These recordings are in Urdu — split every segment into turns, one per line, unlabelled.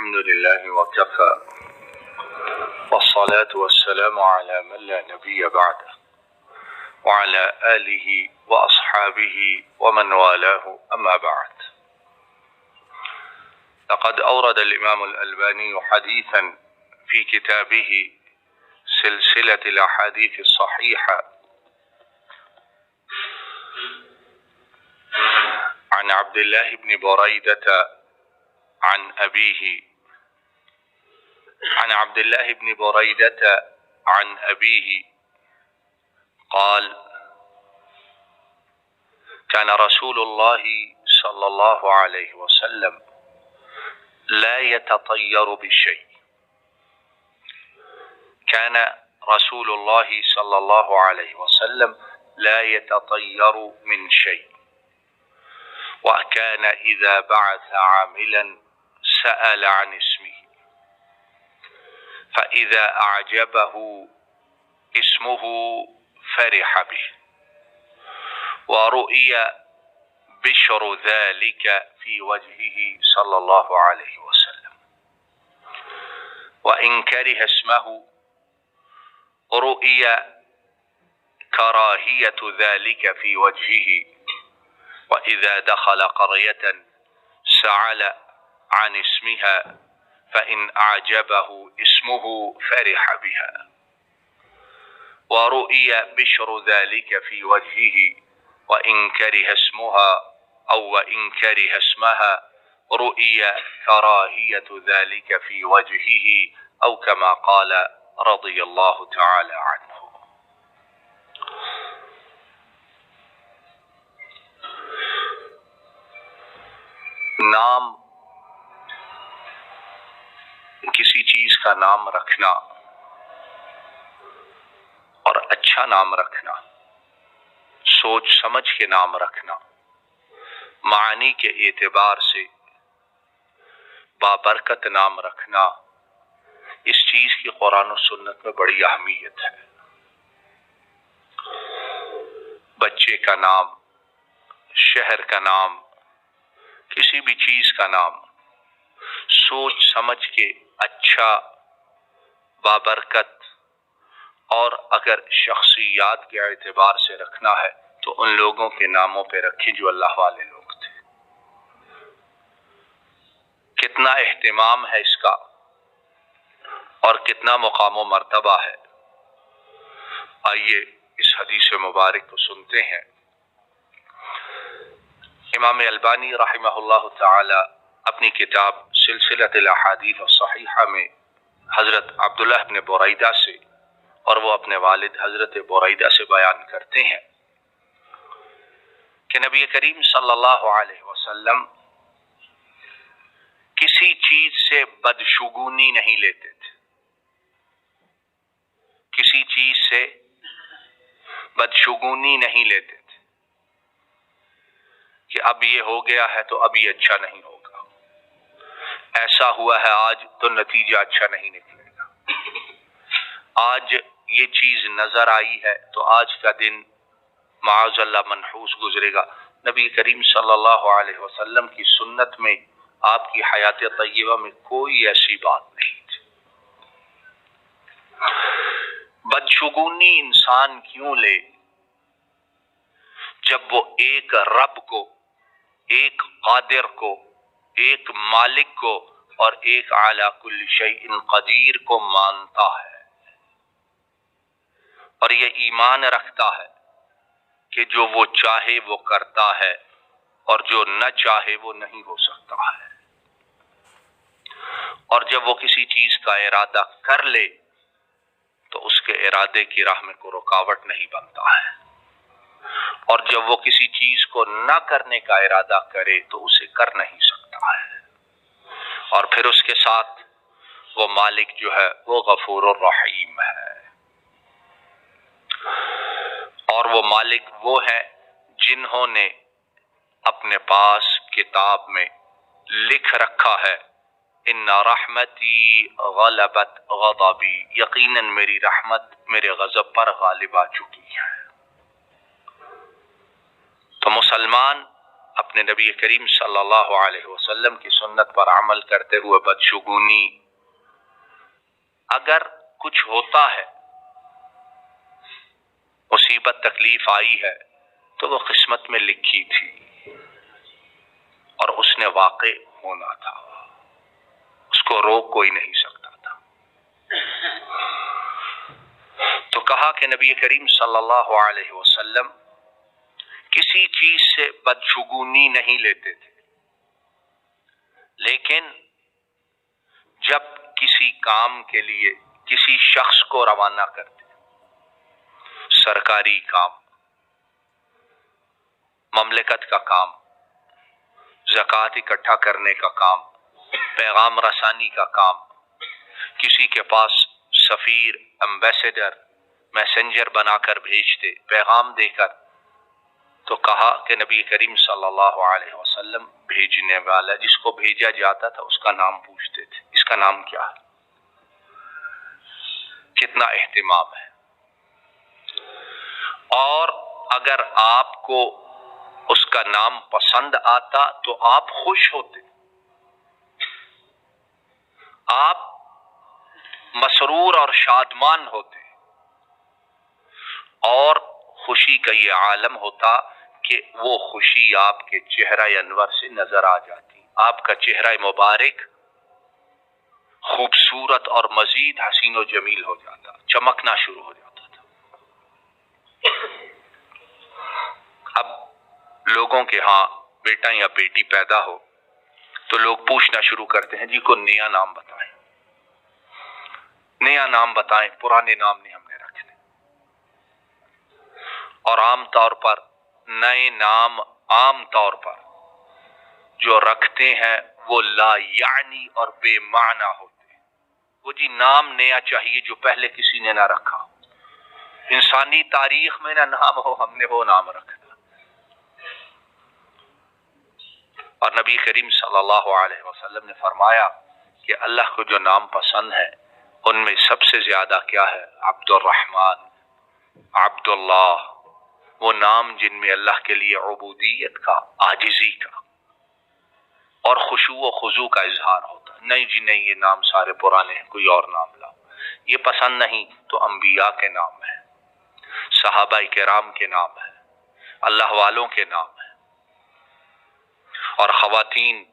الحمد لله وكفى والصلاة والسلام على من لا نبي بعده وعلى آله وأصحابه ومن والاه أما بعد. لقد أورد الإمام الألباني حديثا في كتابه سلسلة الأحاديث الصحيحة عن عبد الله بن بريدة عن أبيه قال: كان رسول الله صلى الله عليه وسلم لا يتطير بشيء. كان رسول الله صلى الله عليه وسلم لا يتطير من شيء، وكان إذا بعث عاملا سأل عن اسمه، فإذا أعجبه اسمه فرح به، ورؤي بشر ذلك في وجهه صلى الله عليه وسلم، وإن كره اسمه رؤي كراهية ذلك في وجهه، وإذا دخل قرية سأل عن اسمها، فإن أعجبه اسمه فرح بها، ورؤي بشر ذلك في وجهه، وإن كره اسمها رؤي كراهية ذلك في وجهه، أو كما قال رضي الله تعالى عنه. نام، کسی چیز کا نام رکھنا اور اچھا نام رکھنا، سوچ سمجھ کے نام رکھنا، معنی کے اعتبار سے بابرکت نام رکھنا، اس چیز کی قرآن و سنت میں بڑی اہمیت ہے۔ بچے کا نام، شہر کا نام، کسی بھی چیز کا نام سوچ سمجھ کے اچھا، بابرکت، اور اگر شخصیات کے اعتبار سے رکھنا ہے تو ان لوگوں کے ناموں پہ رکھیں جو اللہ والے لوگ تھے۔ کتنا اہتمام ہے اس کا اور کتنا مقام و مرتبہ ہے۔ آئیے اس حدیث مبارک کو سنتے ہیں۔ امام البانی رحمہ اللہ تعالی اپنی کتاب سلسلۃ الاحادیث الصحیحہ میں حضرت عبداللہ بن بریدہ سے اور وہ اپنے والد حضرت بریدہ سے بیان کرتے ہیں کہ نبی کریم صلی اللہ علیہ وسلم کسی چیز سے بدشگونی نہیں لیتے تھے، کسی چیز سے بدشگونی نہیں لیتے تھے کہ اب یہ ہو گیا ہے تو اب یہ اچھا نہیں ہوگا، ایسا ہوا ہے آج تو نتیجہ اچھا نہیں نکلے گا، آج یہ چیز نظر آئی ہے تو آج کا دن معاذ اللہ منحوس گزرے گا۔ نبی کریم صلی اللہ علیہ وسلم کی سنت میں، آپ کی حیات طیبہ میں کوئی ایسی بات نہیں تھی۔ بدشگونی انسان کیوں لے جب وہ ایک رب کو، ایک قادر کو، ایک مالک کو اور ایک علی کل شیء قدیر کو مانتا ہے اور یہ ایمان رکھتا ہے کہ جو وہ چاہے وہ کرتا ہے اور جو نہ چاہے وہ نہیں ہو سکتا ہے، اور جب وہ کسی چیز کا ارادہ کر لے تو اس کے ارادے کی راہ میں کوئی رکاوٹ نہیں بنتا ہے، اور جب وہ کسی چیز کو نہ کرنے کا ارادہ کرے تو اسے کر نہیں سکتا ہے، اور پھر اس کے ساتھ وہ مالک جو ہے وہ غفور الرحیم ہے، اور وہ مالک وہ ہے جنہوں نے اپنے پاس کتاب میں لکھ رکھا ہے ان رحمتی غلبت غضبی، یقیناً میری رحمت میرے غضب پر غالب آ چکی ہے۔ تو مسلمان اپنے نبی کریم صلی اللہ علیہ وسلم کی سنت پر عمل کرتے ہوئے بدشگونی اگر کچھ ہوتا ہے، مصیبت تکلیف آئی ہے تو وہ قسمت میں لکھی تھی اور اس نے واقع ہونا تھا، اس کو روک کوئی نہیں سکتا تھا۔ تو کہا کہ نبی کریم صلی اللہ علیہ وسلم کسی چیز سے بدشگونی نہیں لیتے تھے، لیکن جب کسی کام کے لیے کسی شخص کو روانہ کرتے، سرکاری کام، مملکت کا کام، زکوٰۃ اکٹھا کرنے کا کام، پیغام رسانی کا کام، کسی کے پاس سفیر، ایمبیسڈر، میسنجر بنا کر بھیجتے، پیغام دے کر، تو کہا کہ نبی کریم صلی اللہ علیہ وسلم بھیجنے والا، جس کو بھیجا جاتا تھا اس کا نام پوچھتے تھے، اس کا نام کیا ہے؟ کتنا اہتمام ہے۔ اور اگر آپ کو اس کا نام پسند آتا تو آپ خوش ہوتے، آپ مسرور اور شادمان ہوتے، اور خوشی کا یہ عالم ہوتا کہ وہ خوشی آپ کے چہرہ انور سے نظر آ جاتی، آپ کا چہرہ مبارک خوبصورت اور مزید حسین و جمیل ہو جاتا، چمکنا شروع ہو جاتا تھا۔ اب لوگوں کے ہاں بیٹا یا بیٹی پیدا ہو تو لوگ پوچھنا شروع کرتے ہیں، جی کو نیا نام بتائیں، نیا نام بتائیں، پرانے نام نہیں ہم نے رکھنے۔ اور عام طور پر نئے نام عام طور پر جو رکھتے ہیں وہ لا یعنی اور بے معنی ہوتے ہیں۔ وہ جی نام نیا چاہیے جو پہلے کسی نے نہ رکھا ہو، انسانی تاریخ میں نہ نام ہو، ہم نے وہ نام رکھا۔ اور نبی کریم صلی اللہ علیہ وسلم نے فرمایا کہ اللہ کو جو نام پسند ہے ان میں سب سے زیادہ کیا ہے؟ عبد الرحمن، عبد اللہ، وہ نام جن میں اللہ کے لیے عبودیت کا، عاجزی کا اور خشوع و خضوع کا اظہار ہوتا ہے۔ نہیں جی نہیں، یہ نام سارے پرانے ہیں، کوئی اور نام لاؤ، یہ پسند نہیں تو انبیاء کے نام ہے، صحابہ کرام کے نام ہے، اللہ والوں کے نام ہے، اور خواتین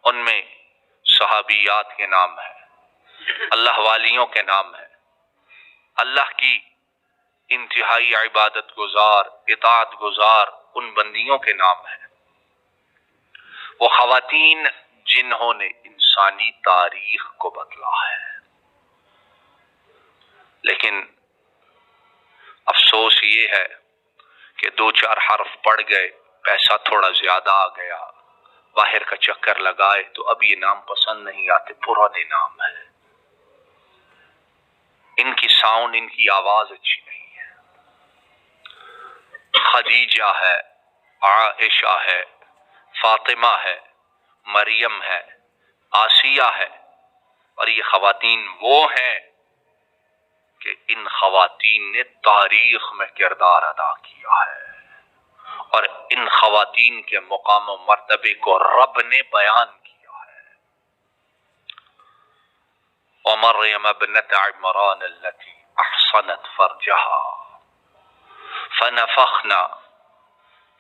ان میں صحابیات کے نام ہے، اللہ والیوں کے نام ہے، اللہ کی انتہائی عبادت گزار، اطاعت گزار ان بندیوں کے نام ہے، وہ خواتین جنہوں نے انسانی تاریخ کو بدلا ہے۔ لیکن افسوس یہ ہے کہ دو چار حرف پڑ گئے، پیسہ تھوڑا زیادہ آ گیا، باہر کا چکر لگائے تو اب یہ نام پسند نہیں آتے، پرانے نام ہے، ان کی ساؤنڈ، ان کی آواز اچھی نہیں ہے۔ خدیجہ ہے، عائشہ ہے، فاطمہ ہے، مریم ہے، آسیہ ہے، اور یہ خواتین وہ ہیں کہ ان خواتین نے تاریخ میں کردار ادا کیا ہے، اور ان خواتین کے مقام و مرتبے کو رب نے بیان کیا ہے۔ ومریم ابنت عمران التي احصنت فرجها فنفخنا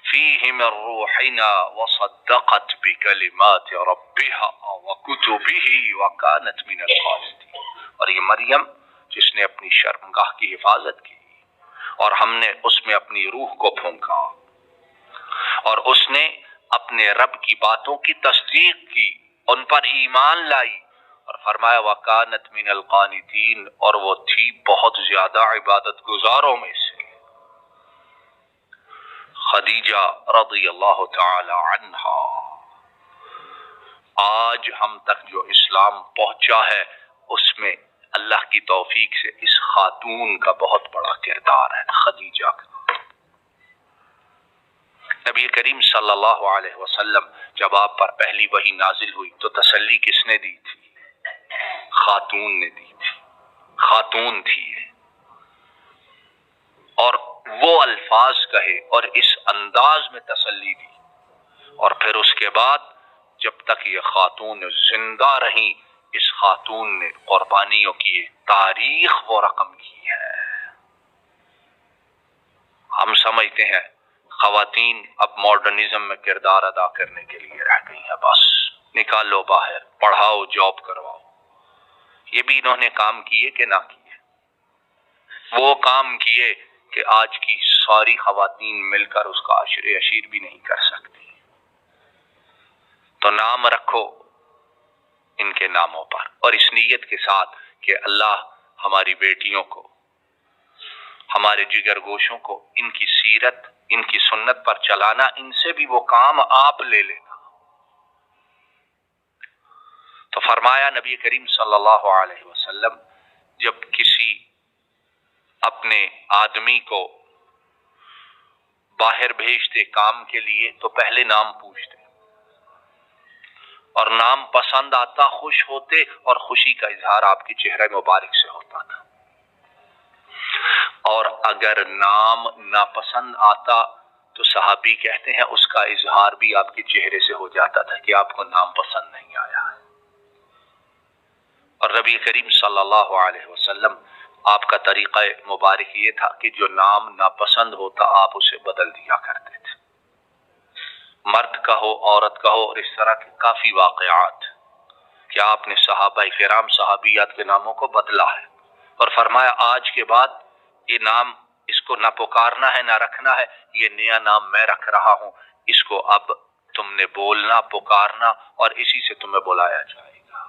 فيه من روحنا وصدقت بكلمات ربها وكتبه وكانت من القانتين۔ اور یہ مریم جس نے اپنی شرمگاہ کی حفاظت کی اور ہم نے اس میں اپنی روح کو پھونکا، اور اس نے اپنے رب کی باتوں کی تصدیق کی، ان پر ایمان لائی، اور فرمایا وَكَانَتْ مِنَ الْقَانِتِينَ، اور وہ تھی بہت زیادہ عبادت گزاروں میں سے۔ خدیجہ رضی اللہ تعالی عنہا، آج ہم تک جو اسلام پہنچا ہے اس میں اللہ کی توفیق سے اس خاتون کا بہت بڑا کردار ہے، خدیجہ کا۔ نبی کریم صلی اللہ علیہ وسلم جب آپ پر پہلی وحی نازل ہوئی تو تسلی کس نے دی تھی؟ خاتون نے دی تھی، خاتون تھی، اور وہ الفاظ کہے اور اس انداز میں تسلی دی، اور پھر اس کے بعد جب تک یہ خاتون زندہ رہیں اس خاتون نے قربانیوں کی تاریخ وہ رقم کی ہے۔ ہم سمجھتے ہیں خواتین اب ماڈرنزم میں کردار ادا کرنے کے لیے رہ گئی ہیں، بس نکالو باہر، پڑھاؤ، جاب کرواؤ۔ یہ بھی انہوں نے کام کیے کہ نہ کیے؟ وہ کام کیے کہ آج کی ساری خواتین مل کر اس کا عشر عشیر بھی نہیں کر سکتی۔ تو نام رکھو ان کے ناموں پر، اور اس نیت کے ساتھ کہ اللہ ہماری بیٹیوں کو، ہمارے جگر گوشوں کو ان کی سیرت، ان کی سنت پر چلانا، ان سے بھی وہ کام آپ لے لینا۔ تو فرمایا نبی کریم صلی اللہ علیہ وسلم جب کسی اپنے آدمی کو باہر بھیجتے کام کے لیے تو پہلے نام پوچھتے، اور نام پسند آتا خوش ہوتے، اور خوشی کا اظہار آپ کے چہرے مبارک سے ہوتا تھا، اور اگر نام ناپسند آتا تو صحابی کہتے ہیں اس کا اظہار بھی آپ کے چہرے سے ہو جاتا تھا کہ آپ کو نام پسند نہیں آیا ہے۔ اور نبی کریم صلی اللہ علیہ وسلم آپ کا طریقہ مبارک یہ تھا کہ جو نام ناپسند ہوتا آپ اسے بدل دیا کرتے تھے، مرد کا ہو عورت کا ہو، اور اس طرح کے کافی واقعات کہ آپ نے صحابہ کرام صحابیات کے ناموں کو بدلا ہے، اور فرمایا آج کے بعد یہ نام اس کو نہ پکارنا ہے نہ رکھنا ہے، یہ نیا نام میں رکھ رہا ہوں، اس کو اب تم نے بولنا، پکارنا، اور اسی سے تمہیں بلایا جائے گا۔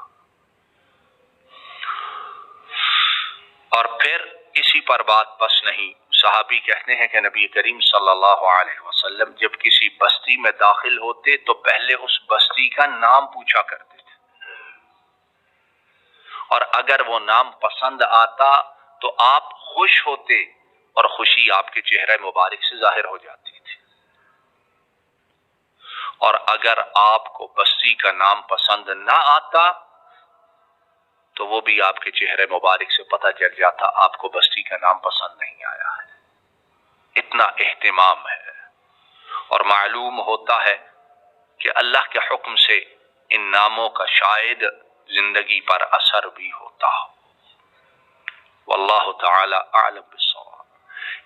اور پھر اسی پر بات بس نہیں، صحابی کہتے ہیں کہ نبی کریم صلی اللہ علیہ وسلم جب کسی بستی میں داخل ہوتے تو پہلے اس بستی کا نام پوچھا کرتے تھے، اور اگر وہ نام پسند آتا تو آپ خوش ہوتے، اور خوشی آپ کے چہرے مبارک سے ظاہر ہو جاتی تھی، اور اگر آپ کو بستی کا نام پسند نہ آتا تو وہ بھی آپ کے چہرے مبارک سے پتہ چل جاتا آپ کو بستی کا نام پسند نہیں آیا ہے۔ اتنا اہتمام ہے، اور معلوم ہوتا ہے کہ اللہ کے حکم سے ان ناموں کا شاید زندگی پر اثر بھی ہوتا ہو۔ واللہ تعالی اعلم بالصواب۔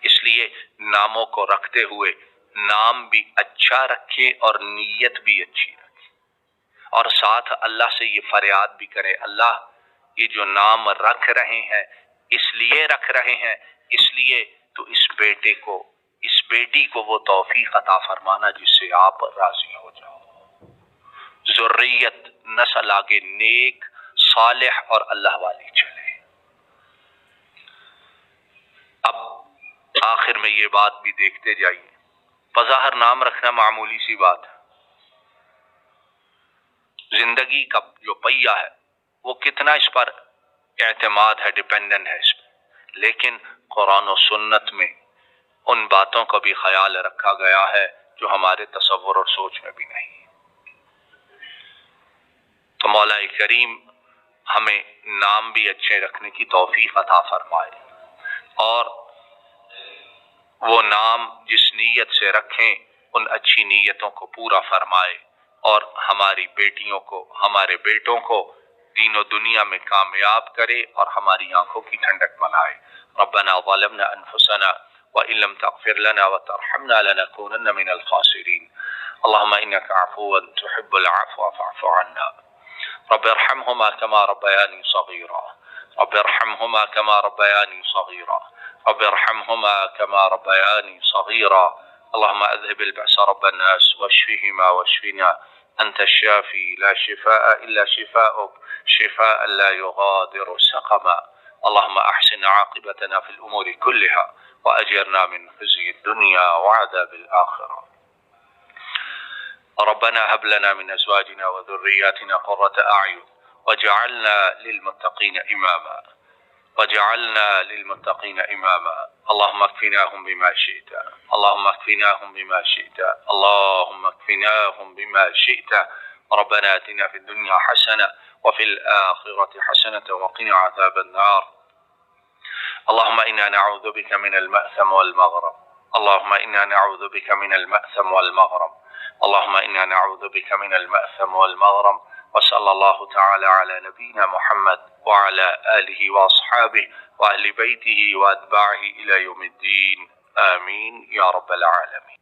اس لیے ناموں کو رکھتے ہوئے نام بھی اچھا رکھیں اور نیت بھی اچھی رکھیں، اور ساتھ اللہ سے یہ فریاد بھی کرے، اللہ یہ جو نام رکھ رہے ہیں اس لیے رکھ رہے ہیں، اس لیے تو اس بیٹے کو، اس بیٹی کو وہ توفیق عطا فرمانا جس سے آپ راضی ہو جاؤ، ذریت نسل آگے نیک، صالح اور اللہ والی چلے۔ اب آخر میں یہ بات بھی دیکھتے جائیے، بظاہر نام رکھنا معمولی سی بات ہے، زندگی کا جو پہیہ ہے وہ کتنا اس پر اعتماد ہے، ڈیپینڈنٹ ہے اس پر، لیکن قرآن و سنت میں ان باتوں کا بھی خیال رکھا گیا ہے جو ہمارے تصور اور سوچ میں بھی نہیں۔ تو مولا کریم ہمیں نام بھی اچھے رکھنے کی توفیق عطا فرمائے، اور وہ نام جس نیت سے رکھیں ان اچھی نیتوں کو پورا فرمائے، اور ہماری بیٹیوں کو، ہمارے بیٹوں کو دین و دنیا میں کامیاب کرے اور ہماری آنکھوں کی ٹھنڈک بنائے۔ ربنا ظلمنا انفسنا وان لم تغفر لنا وترحمنا لنكونن من الخاسرين اللهم انك عفو تحب العفو فاعف عنا رب ارحمهما كما ربياني صغيرا رب ارحمهما كما ربياني صغيرا رب ارحمهما كما ربياني صغيرا اللهم اذهب البأس رب الناس واشفهما واشفنا أنت الشافي لا شفاء إلا شفاؤك شفاء لا يغادر سقما اللهم أحسن عاقبتنا في الأمور كلها وأجرنا من خزي الدنيا وعذاب الآخرة ربنا هب لنا من أزواجنا وذرياتنا قرة أعين وجعلنا للمتقين إماما وجعلنا للمتقين إماما اللهم اكفناهم بما شئت اللهم اكفناهم بما شئت اللهم اكفناهم بما شئت ربنا آتنا في الدنيا حسنة وفي الآخرة حسنة وقنا عذاب النار اللهم إنا نعوذ بك من المأثم والمغرم اللهم إنا نعوذ بك من المأثم والمغرم اللهم إنا نعوذ بك من المأثم والمغرم. وصلى الله تعالى على نبينا محمد وعلى آله وأصحابه وأهل بيته وأتباعه إلى يوم الدين. آمين يا رب العالمين.